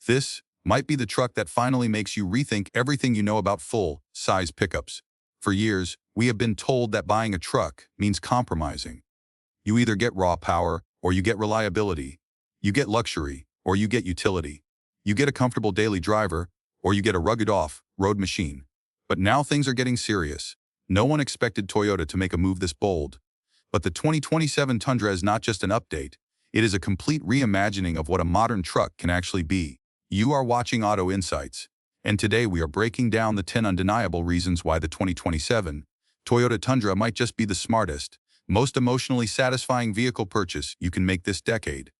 This might be the truck that finally makes you rethink everything you know about full-size pickups. For years, we have been told that buying a truck means compromising. You either get raw power or you get reliability. You get luxury or you get utility. You get a comfortable daily driver or you get a rugged off-road machine. But now things are getting serious. No one expected Toyota to make a move this bold. But the 2027 Tundra is not just an update. It is a complete reimagining of what a modern truck can actually be. You are watching Auto Insights, and today we are breaking down the 10 undeniable reasons why the 2027 Toyota Tundra might just be the smartest, most emotionally satisfying vehicle purchase you can make this decade.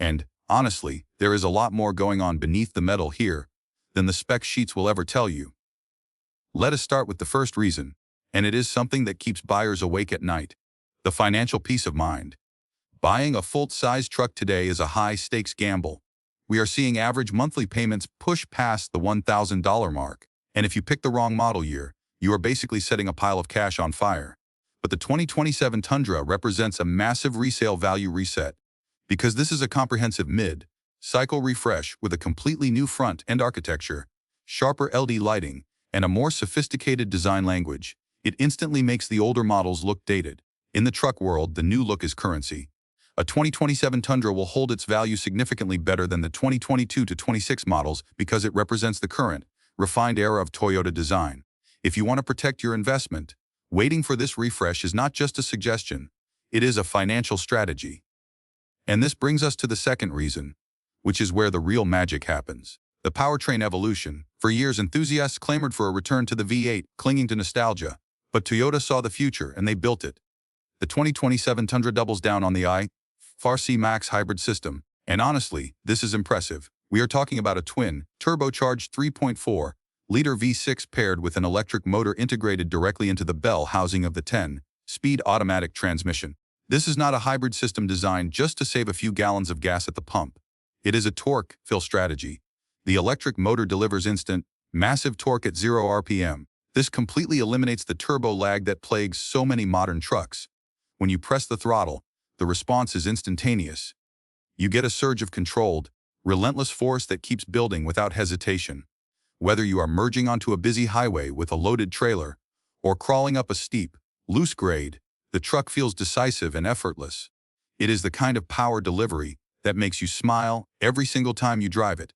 And, honestly, there is a lot more going on beneath the metal here than the spec sheets will ever tell you. Let us start with the first reason, and it is something that keeps buyers awake at night: the financial peace of mind. Buying a full-size truck today is a high-stakes gamble. We are seeing average monthly payments push past the $1,000 mark, and if you pick the wrong model year, you are basically setting a pile of cash on fire. But the 2027 Tundra represents a massive resale value reset, because this is a comprehensive mid-cycle refresh with a completely new front-end architecture, sharper LED lighting, and a more sophisticated design language. It instantly makes the older models look dated. In the truck world, the new look is currency. A 2027 Tundra will hold its value significantly better than the 2022 to 26 models because it represents the current, refined era of Toyota design. If you want to protect your investment, waiting for this refresh is not just a suggestion, it is a financial strategy. And this brings us to the second reason, which is where the real magic happens: the powertrain evolution. For years, enthusiasts clamored for a return to the V8, clinging to nostalgia. But Toyota saw the future and they built it. The 2027 Tundra doubles down on the i4C Max hybrid system, and honestly, this is impressive. We are talking about a twin, turbocharged 3.4-liter V6 paired with an electric motor integrated directly into the bell housing of the 10-speed automatic transmission. This is not a hybrid system designed just to save a few gallons of gas at the pump. It is a torque-fill strategy. The electric motor delivers instant, massive torque at 0 RPM. This completely eliminates the turbo lag that plagues so many modern trucks. When you press the throttle, the response is instantaneous. You get a surge of controlled, relentless force that keeps building without hesitation. Whether you are merging onto a busy highway with a loaded trailer or crawling up a steep, loose grade, the truck feels decisive and effortless. It is the kind of power delivery that makes you smile every single time you drive it.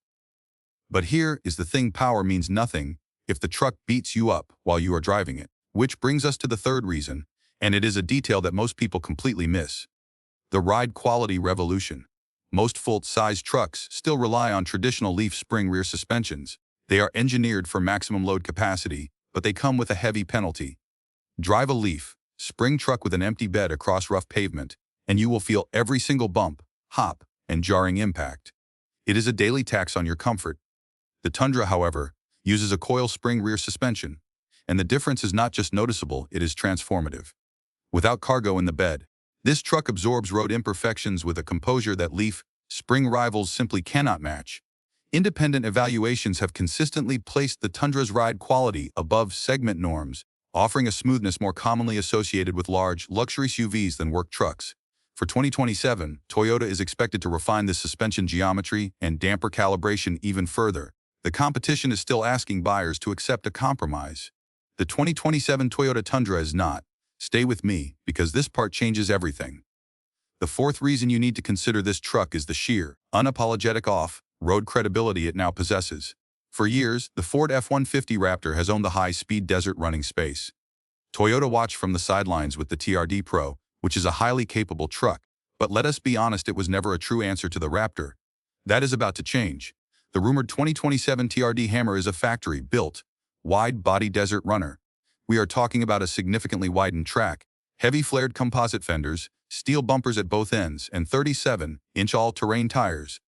But here is the thing: power means nothing if the truck beats you up while you are driving it. Which brings us to the third reason, and it is a detail that most people completely miss: the ride quality revolution. Most full-size trucks still rely on traditional leaf spring rear suspensions. They are engineered for maximum load capacity, but they come with a heavy penalty. Drive a leaf spring truck with an empty bed across rough pavement, and you will feel every single bump, hop, and jarring impact. It is a daily tax on your comfort. The Tundra, however, uses a coil spring rear suspension, and the difference is not just noticeable, it is transformative. Without cargo in the bed, this truck absorbs road imperfections with a composure that leaf spring rivals simply cannot match. Independent evaluations have consistently placed the Tundra's ride quality above segment norms, offering a smoothness more commonly associated with large, luxury SUVs than work trucks. For 2027, Toyota is expected to refine this suspension geometry and damper calibration even further. The competition is still asking buyers to accept a compromise. The 2027 Toyota Tundra is not. Stay with me, because this part changes everything. The fourth reason you need to consider this truck is the sheer, unapologetic off-road credibility it now possesses. For years, the Ford F-150 Raptor has owned the high-speed desert running space. Toyota watched from the sidelines with the TRD Pro, which is a highly capable truck. But let us be honest, it was never a true answer to the Raptor. That is about to change. The rumored 2027 TRD Hammer is a factory-built, wide-body desert runner. We are talking about a significantly widened track, heavy flared composite fenders, steel bumpers at both ends, and 37-inch all-terrain tires.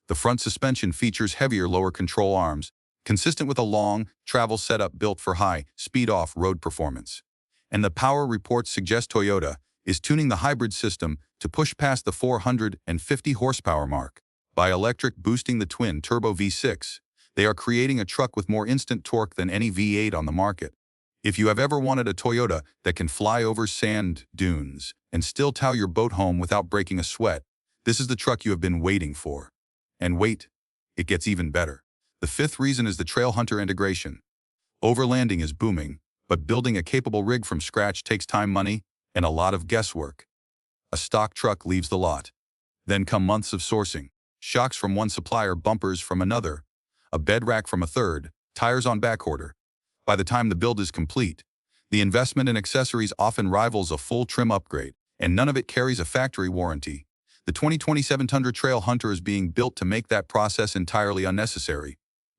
The front suspension features heavier lower control arms, consistent with a long, travel setup built for high-speed off-road performance. And the power reports suggest Toyota is tuning the hybrid system to push past the 450 horsepower mark. By electric boosting the twin-turbo V6, they are creating a truck with more instant torque than any V8 on the market. If you have ever wanted a Toyota that can fly over sand dunes and still tow your boat home without breaking a sweat, this is the truck you have been waiting for. And wait, it gets even better. The fifth reason is the Trailhunter integration. Overlanding is booming, but building a capable rig from scratch takes time, money, and a lot of guesswork. A stock truck leaves the lot. Then come months of sourcing. Shocks from one supplier, bumpers from another, a bed rack from a third, tires on backorder. By the time the build is complete, the investment in accessories often rivals a full trim upgrade, and none of it carries a factory warranty. The 2027 Tundra Trailhunter is being built to make that process entirely unnecessary.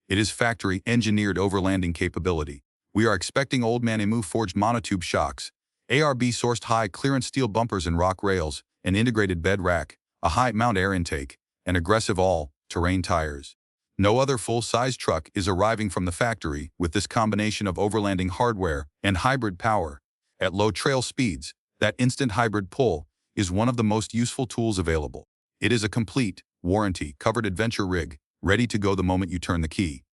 It is factory-engineered overlanding capability. We are expecting Old Manimu forged monotube shocks, ARB-sourced high-clearance steel bumpers and rock rails, an integrated bed rack, a high-mount air intake, and aggressive all-terrain tires. No other full-size truck is arriving from the factory with this combination of overlanding hardware and hybrid power. At low trail speeds, that instant hybrid pull is one of the most useful tools available. It is a complete, warranty-covered adventure rig, ready to go the moment you turn the key.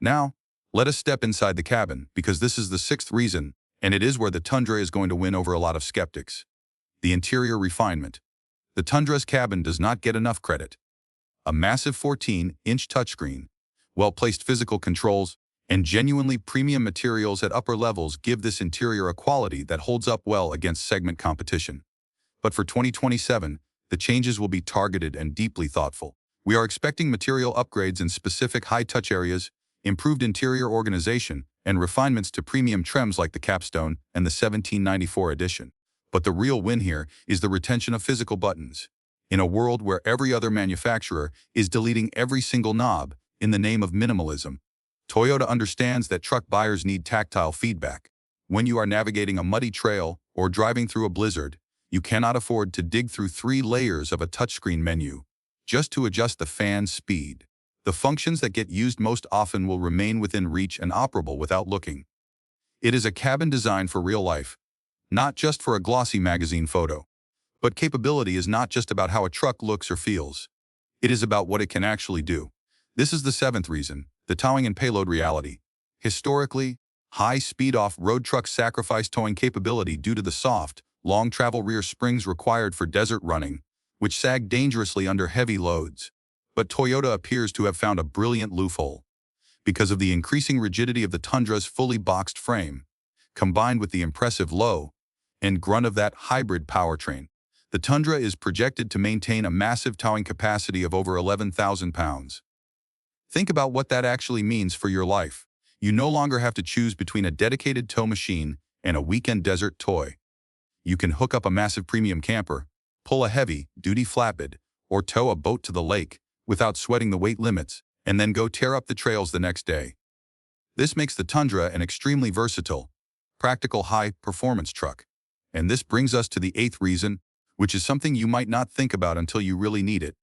Now, let us step inside the cabin, because this is the sixth reason, and it is where the Tundra is going to win over a lot of skeptics. The interior refinement. The Tundra's cabin does not get enough credit. A massive 14-inch touchscreen, well-placed physical controls, and genuinely premium materials at upper levels give this interior a quality that holds up well against segment competition. But for 2027, the changes will be targeted and deeply thoughtful. We are expecting material upgrades in specific high-touch areas, improved interior organization, and refinements to premium trims like the Capstone and the 1794 edition. But the real win here is the retention of physical buttons. In a world where every other manufacturer is deleting every single knob in the name of minimalism, Toyota understands that truck buyers need tactile feedback. When you are navigating a muddy trail or driving through a blizzard, you cannot afford to dig through 3 layers of a touchscreen menu just to adjust the fan speed. The functions that get used most often will remain within reach and operable without looking. It is a cabin designed for real life, not just for a glossy magazine photo. But capability is not just about how a truck looks or feels. It is about what it can actually do. This is the seventh reason, the towing and payload reality. Historically, high-speed off-road trucks sacrifice towing capability due to the soft, long-travel rear springs required for desert running, which sag dangerously under heavy loads. But Toyota appears to have found a brilliant loophole. Because of the increasing rigidity of the Tundra's fully boxed frame, combined with the impressive low and grunt of that hybrid powertrain, the Tundra is projected to maintain a massive towing capacity of over 11,000 pounds. Think about what that actually means for your life. You no longer have to choose between a dedicated tow machine and a weekend desert toy. You can hook up a massive premium camper, pull a heavy-duty flatbed, or tow a boat to the lake without sweating the weight limits, and then go tear up the trails the next day. This makes the Tundra an extremely versatile, practical high-performance truck. And this brings us to the eighth reason, which is something you might not think about until you really need it.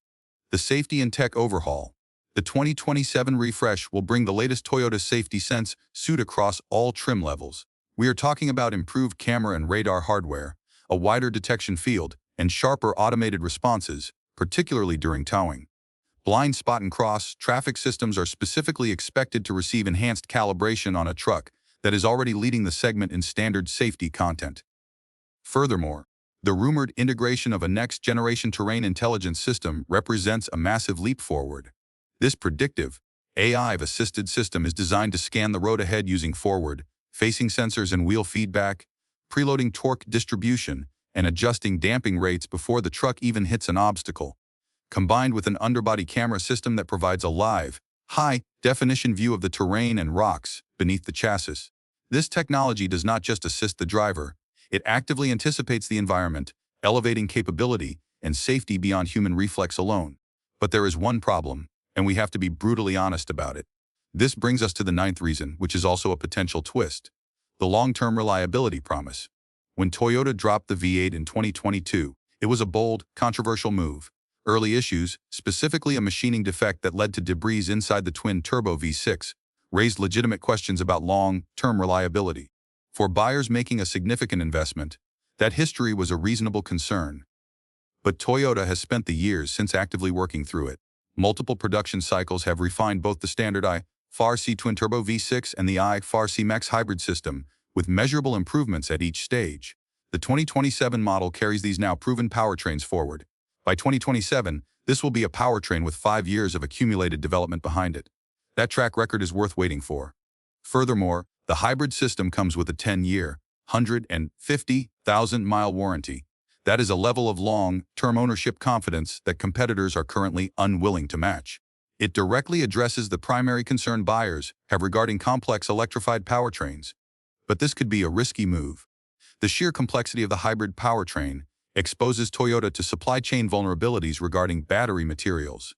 The safety and tech overhaul. The 2027 refresh will bring the latest Toyota Safety Sense suite across all trim levels. We are talking about improved camera and radar hardware, a wider detection field, and sharper automated responses, particularly during towing. Blind spot and cross traffic systems are specifically expected to receive enhanced calibration on a truck that is already leading the segment in standard safety content. Furthermore, the rumored integration of a next-generation terrain intelligence system represents a massive leap forward. This predictive, AI-assisted system is designed to scan the road ahead using forward-facing sensors and wheel feedback, preloading torque distribution, and adjusting damping rates before the truck even hits an obstacle, combined with an underbody camera system that provides a live, high-definition view of the terrain and rocks beneath the chassis. This technology does not just assist the driver, it actively anticipates the environment, elevating capability and safety beyond human reflex alone. But there is one problem, and we have to be brutally honest about it. This brings us to the ninth reason, which is also a potential twist: the long-term reliability promise. When Toyota dropped the V8 in 2022, it was a bold, controversial move. Early issues, specifically a machining defect that led to debris inside the twin-turbo V6, raised legitimate questions about long-term reliability. For buyers making a significant investment, that history was a reasonable concern. But Toyota has spent the years since actively working through it. Multiple production cycles have refined both the standard i-FAR-C twin-turbo V6 and the i-FAR-C Max hybrid system, with measurable improvements at each stage. The 2027 model carries these now proven powertrains forward. By 2027, this will be a powertrain with 5 years of accumulated development behind it. That track record is worth waiting for. Furthermore, the hybrid system comes with a 10-year, 150,000-mile warranty. That is a level of long-term ownership confidence that competitors are currently unwilling to match. It directly addresses the primary concern buyers have regarding complex electrified powertrains. But this could be a risky move. The sheer complexity of the hybrid powertrain exposes Toyota to supply chain vulnerabilities regarding battery materials.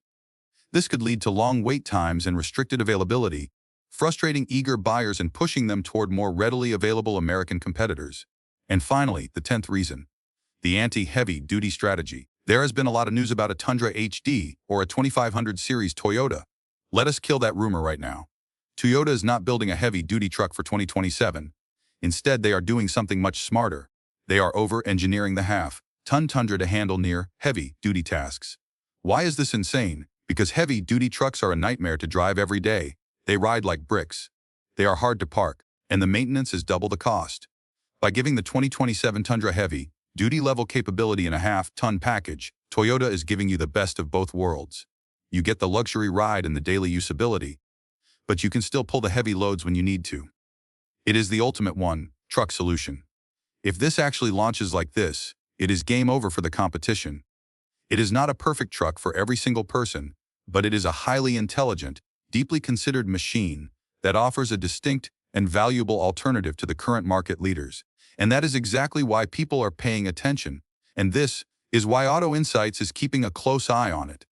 This could lead to long wait times and restricted availability, frustrating eager buyers and pushing them toward more readily available American competitors. And finally, the 10th reason: the anti-heavy-duty strategy. There has been a lot of news about a Tundra HD or a 2500 series Toyota. Let us kill that rumor right now. Toyota is not building a heavy-duty truck for 2027. Instead, they are doing something much smarter. They are over-engineering the half-ton Tundra to handle near heavy-duty tasks. Why is this insane? Because heavy-duty trucks are a nightmare to drive every day. They ride like bricks. They are hard to park, and the maintenance is double the cost. By giving the 2027 Tundra heavy-duty level capability in a half-ton package, Toyota is giving you the best of both worlds. You get the luxury ride and the daily usability, but you can still pull the heavy loads when you need to. It is the ultimate one-truck solution. If this actually launches like this, it is game over for the competition. It is not a perfect truck for every single person, but it is a highly intelligent, deeply considered machine that offers a distinct and valuable alternative to the current market leaders. And that is exactly why people are paying attention. And this is why Auto Insights is keeping a close eye on it.